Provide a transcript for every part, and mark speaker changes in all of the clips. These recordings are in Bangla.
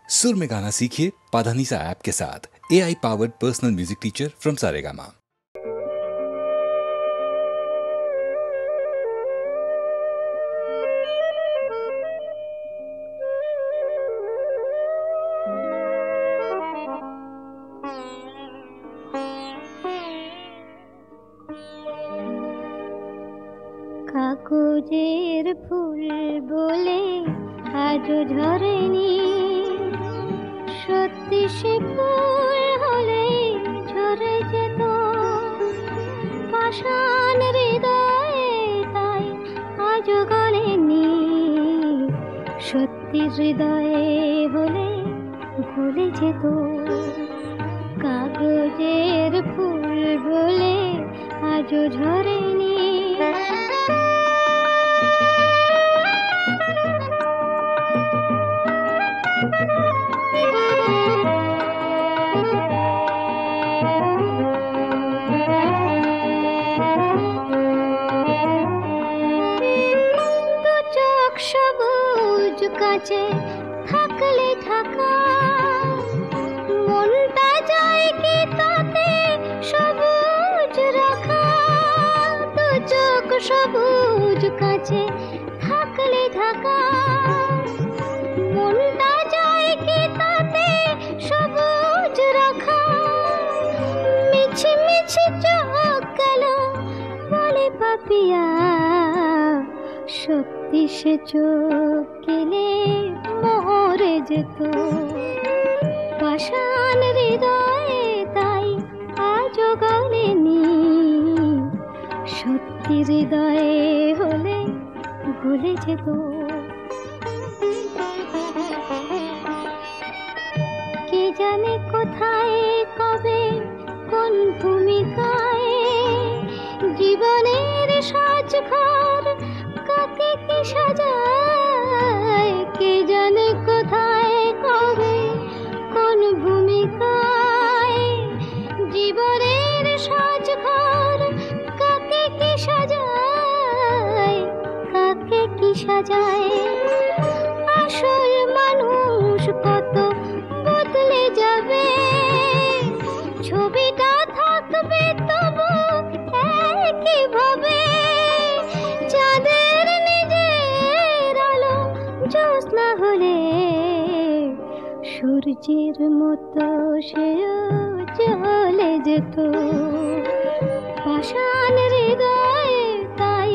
Speaker 1: सुर में गाना सीखिए पाधानीसा ऐप के साथ। AI powered personal music teacher from Saregama.
Speaker 2: কাগজের ফুল বলে আজও ঝরেনি, সত্যি সে ফুল হলে ঝরে যেত পাষাণ হৃদয়ে, তাই আজও গলেনি। সত্যি হৃদয়ে হলে গলে যেত। কাগজের ফুল বলে আজও ঝরেনি। সবুজ কাছে থাকলে থাকা, মনটা যায় কি তাতে সবুজ রাখা। দু চোখ সবুজ কাছে থাকলে থাকা, মনটা যায় কি তাতে সবুজ রাখা। মিছি মিছি চোখ গেল বলে পাপিয়া, সত্যি সে চোখ গেলে মরে যেত পাষাণ হৃদয়ে, তাই আজও গলেনি। সত্যি হৃদয়ে হলে গলে যেত। কে জানে কোথায় কবে কোন ভূমিকায় জীবনের সাজঘর কাকে কি সাজায়। কে জানে কোথায় কবে কোন ভূমিকায় জীবনের সাজঘর কাকে কি সাজায়, কাকে কি সাজায়। আসল মানুষ কত বদলে যাবে, ছবিটা থাকবে তবু একইভাবে। চাঁদের নিজের আলো জ্যোৎস্না হলে সূর্যের মতো সেও জ্বলে যেত পাষাণ হৃদয়ে, তাই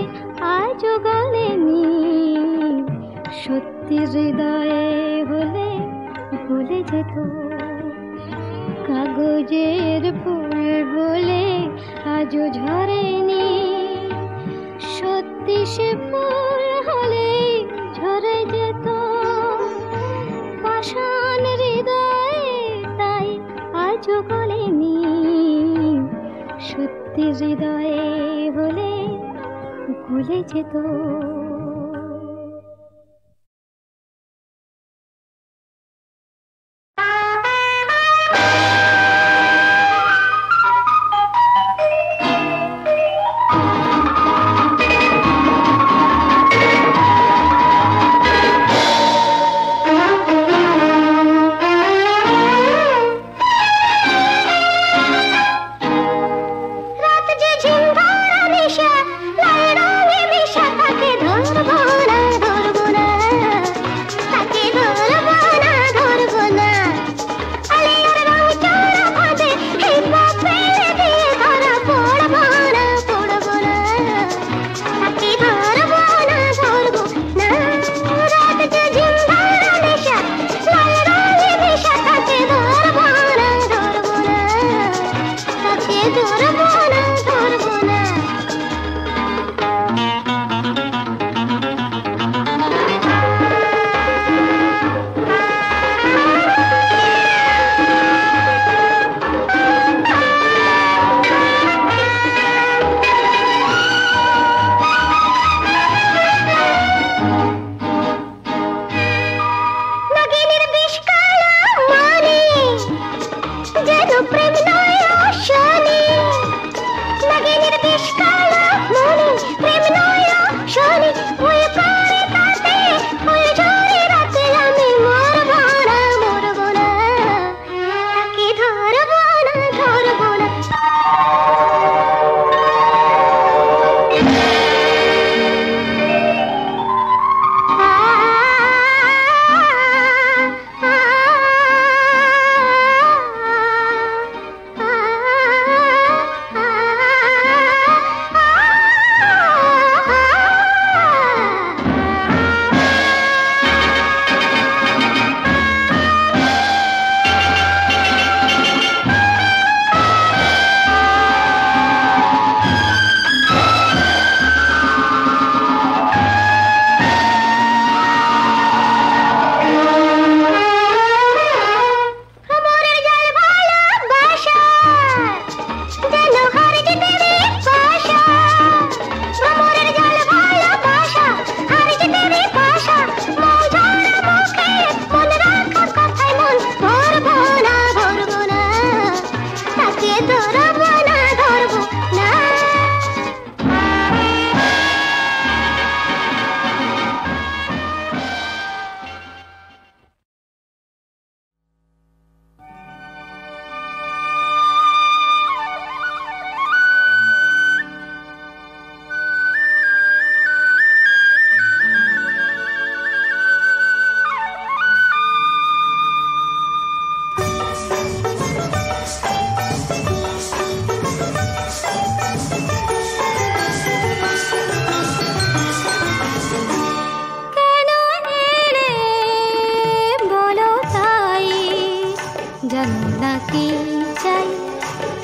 Speaker 2: আজও গলেনি। সত্যি হৃদয়ে হলে গলে যেত। কাগজের ফুল বলে আজও ঝরেনি, সত্যি সে ফুল হলে ঝরে যেত পাষাণ হৃদয়ে, তাই আজও গলেনি। সত্যি হৃদয়ে হলে গলে যেত।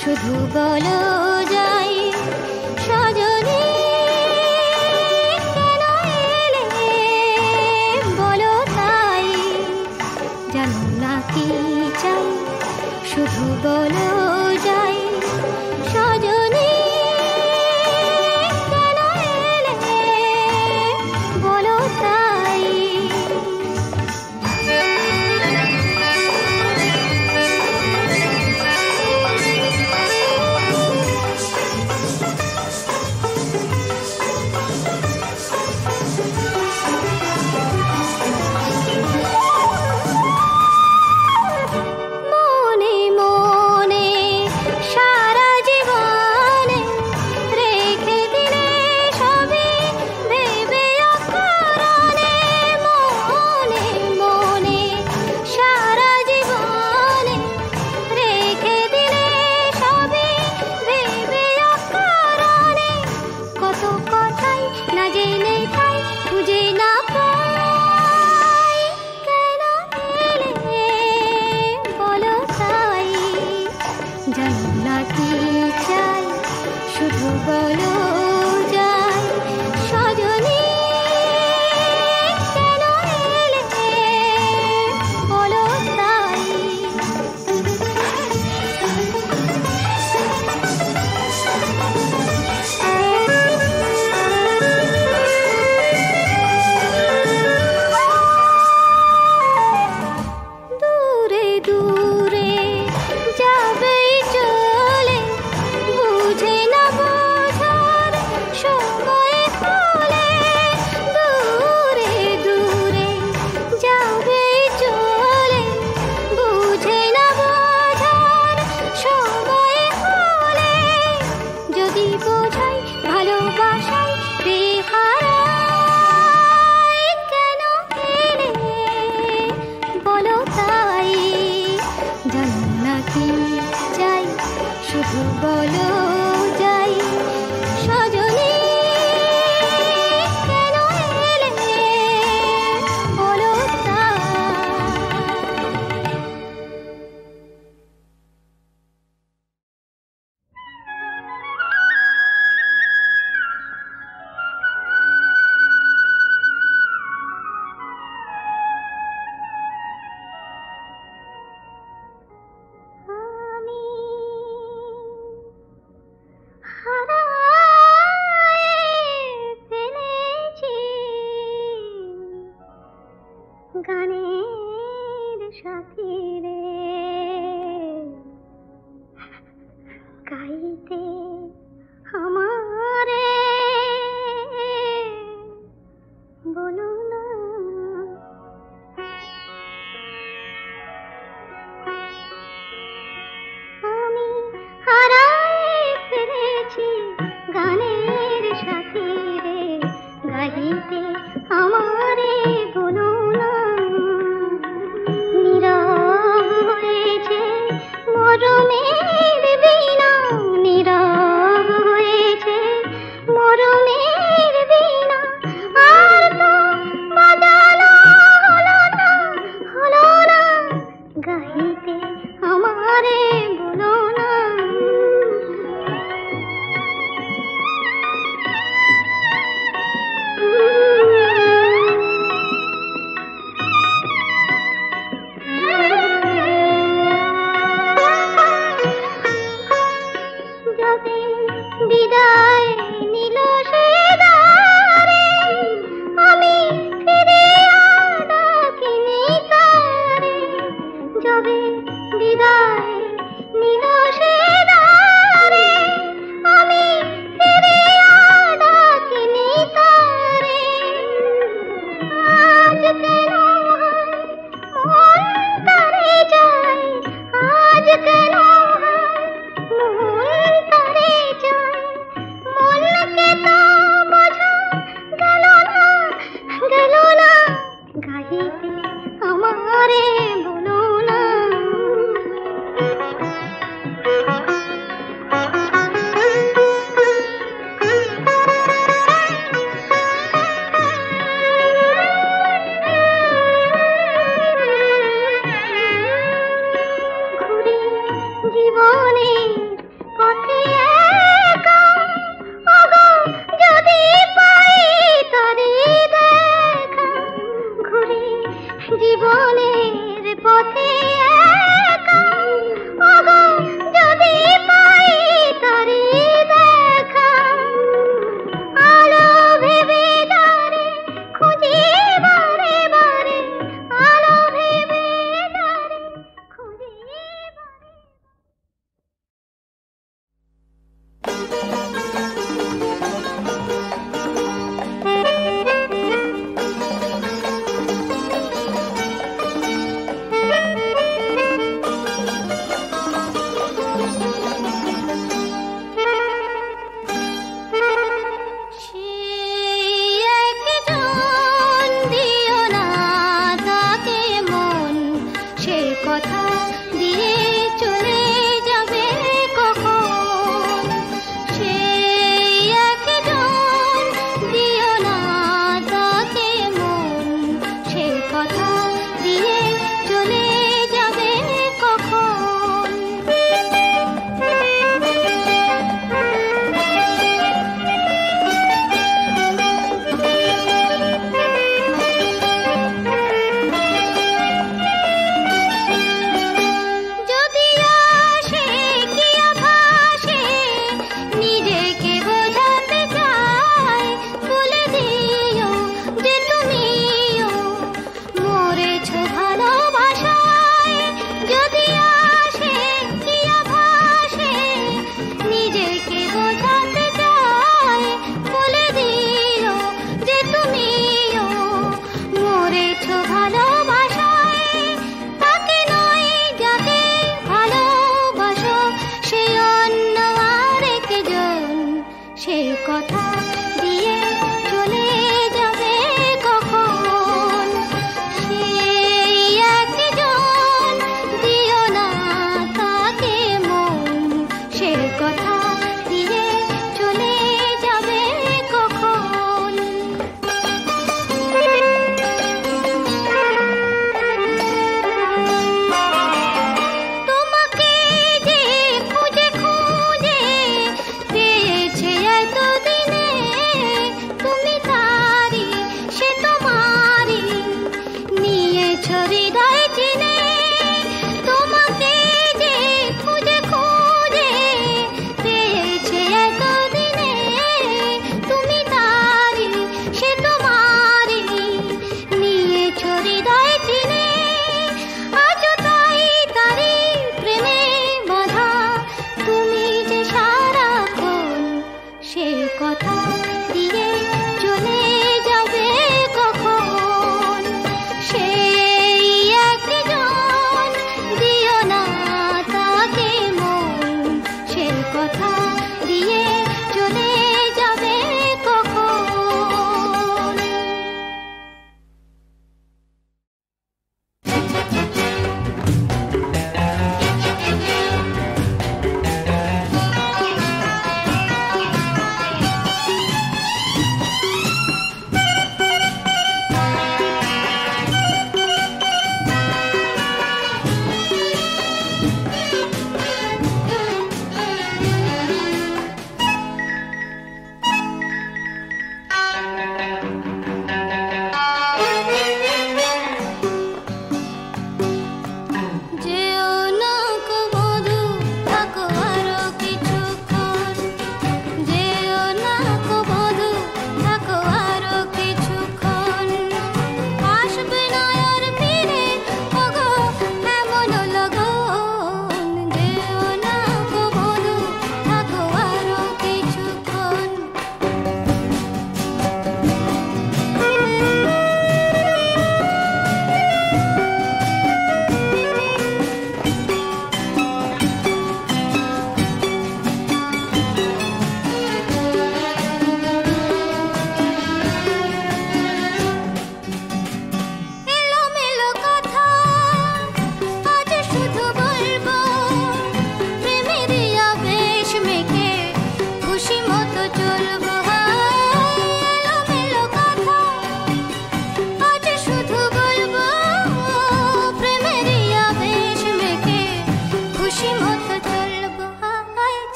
Speaker 2: শুধু বলো যাই সজনী কেন এলে বলো তাই জানো না কি চাই শুধু বলো যাই সজনী কেন এলে বলো তাই মনে মনে সারা জীবনে রেখে দিলে সবই ভেবে অকারণে মনে মনে সারা জীবনে রেখে দিলে সবই ভেবে অকারণে কত কথাই না জেনে তাই খুঁজে না পাই কেন এলে বলো তাই জানো না কি চাই শুধু বলো যাই সজনী কেন এলে বলো তাই দূরে দূরে যাবে চলে বুঝে না বোঝার সময় হলে দূরে দূরে যাবে চলে বুঝে না বোঝার সময় হলে যদি বোঝাই ভালোবাসাই বেহারাই কেন এলে বলো তাই জানো না কি চাই শুধু বলো যাই সজনী কেন এলে বলো তাই আমি হারায় ফেলেছি গানের সাথী রে গাইতে আমারে বলো না আমি হারায় ফেলেছি গানের সাথী রে গাইতে আমারে বলো না নীরব হয়েছে মরমের বীণা নীরব হয়েছে মরমের বীণা আর তো বাজানো হলো না গাইতে আমারে বলো না যবে বিদায় নিল সে দ্বারে আমি ফিরে আর ডাকিনি তারে যবে বিদায় নিল সে দ্বারে আমি ফিরে আর ডাকিনি তারে আজ কেন মন তারে যায় আজ কেন মন তারে যায় মনকে তো বোঝা গেল না গাইতে আমারে বলো না সে কথা দিয়ে চলে যাবে কখন সেই একজন দিও না তাকে মন সে কথা দিয়ে চলে যাবে কখন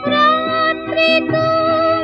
Speaker 2: रात्रि को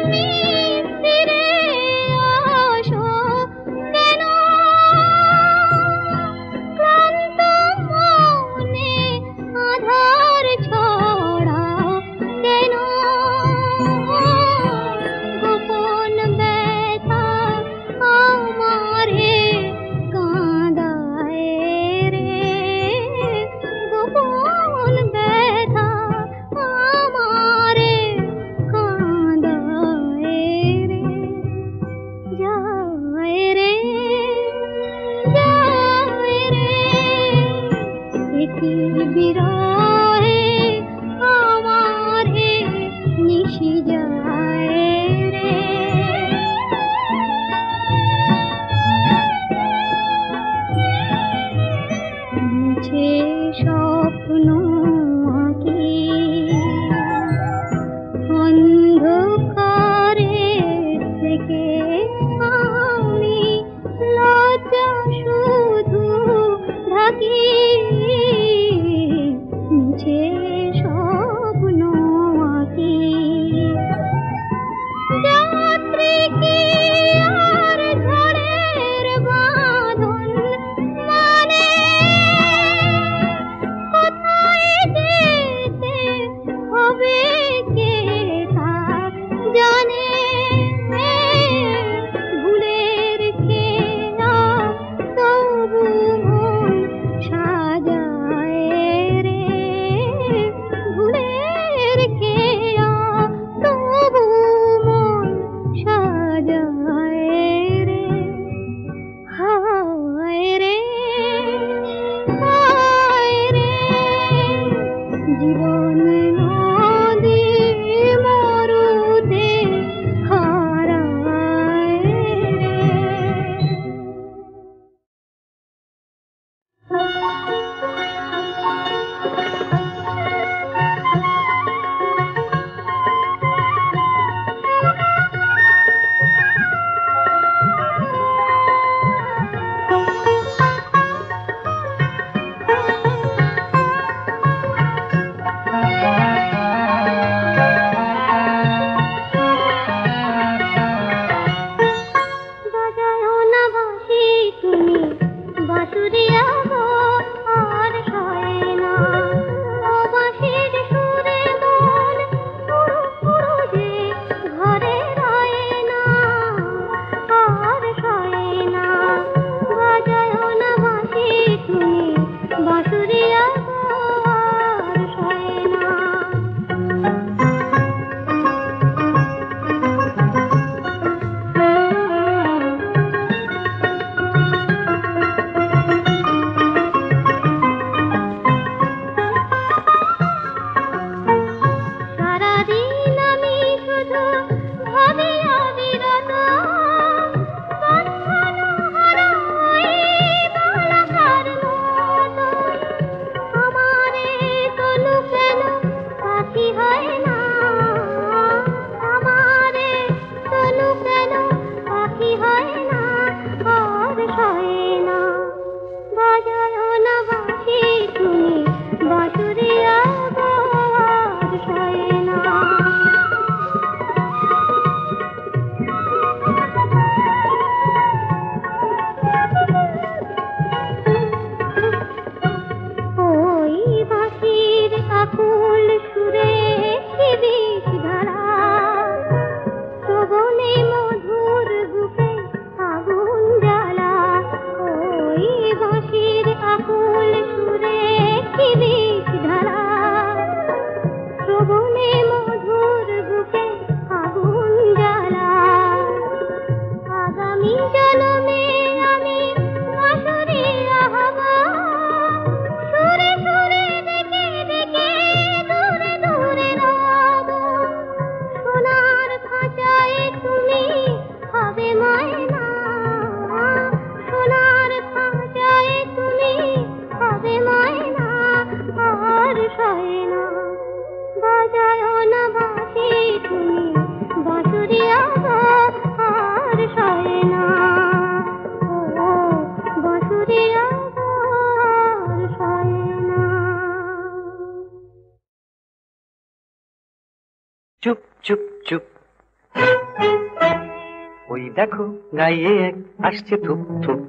Speaker 3: ওই দেখো গায়ে এক আসছে থুপ থুপ,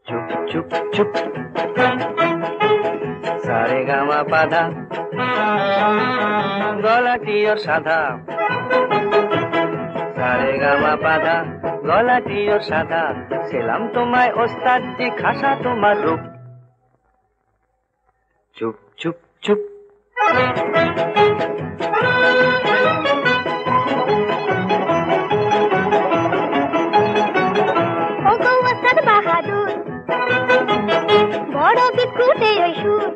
Speaker 3: চুপ চুপ চুপ, সারে গামা পাধা, গলাটি ওর সাদা, সারে গামা পাধা, গলাটি ওর সাদা, সেলাম তোমায় ওস্তাদ জি, খাসা তোমার রূপ, চুপ চুপ চুপ।
Speaker 2: ওগো ওস্তাদ বাহাদুর, বড় বিস্কুটে ওই সুর।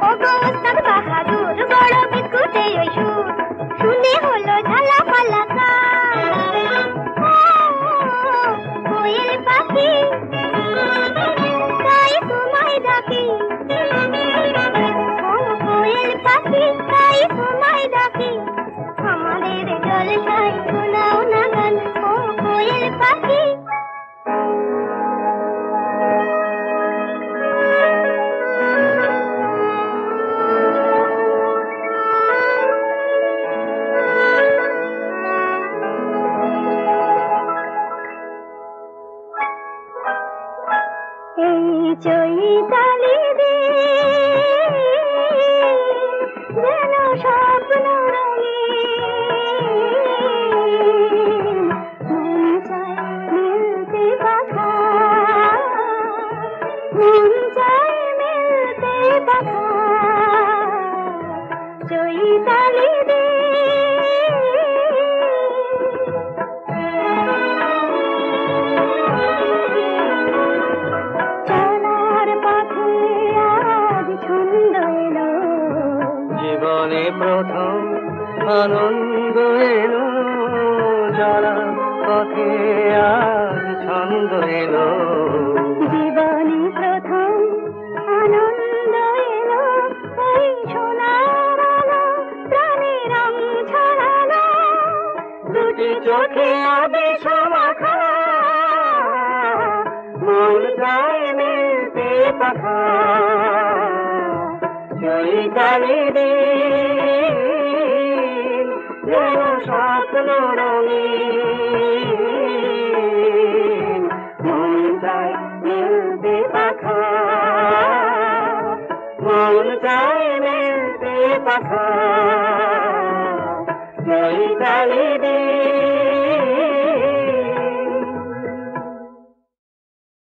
Speaker 2: ওগো ওস্তাদ বাহাদুর, বড় বিস্কুটে ওই সুর। শুনে হলো ঝালা পালা কোয়েল পাখি, তাই তোমায় ডাকি। ও কোয়েল পাখি, তাই তোমায় ডাকি। আমাদের জলসায় শোনাও না গান, ও কোয়েল পাখি। এই চৈতালি দিন যেন স্বপ্ন রঙিন, মন চায় মিলতে পাখা, মন চায় মিলতে পাখা। চৈতালি দিন
Speaker 3: জীবনে প্রথম আনন্দ এলো, যারা পথে আজ ছন্দ এলো।
Speaker 2: জীবনে প্রথম আনন্দ এলো, এই সোনার আলো প্রাণে রং ছড়ালো।
Speaker 3: দুটি চোখে আবেশ মাখা, মন চায় মিলতে পাখা। চৈতালি দিন যেন স্বপ্ন রঙিন, মন চায় মিলতে পাখা, মন চায় মিলতে পাখা। চৈতালি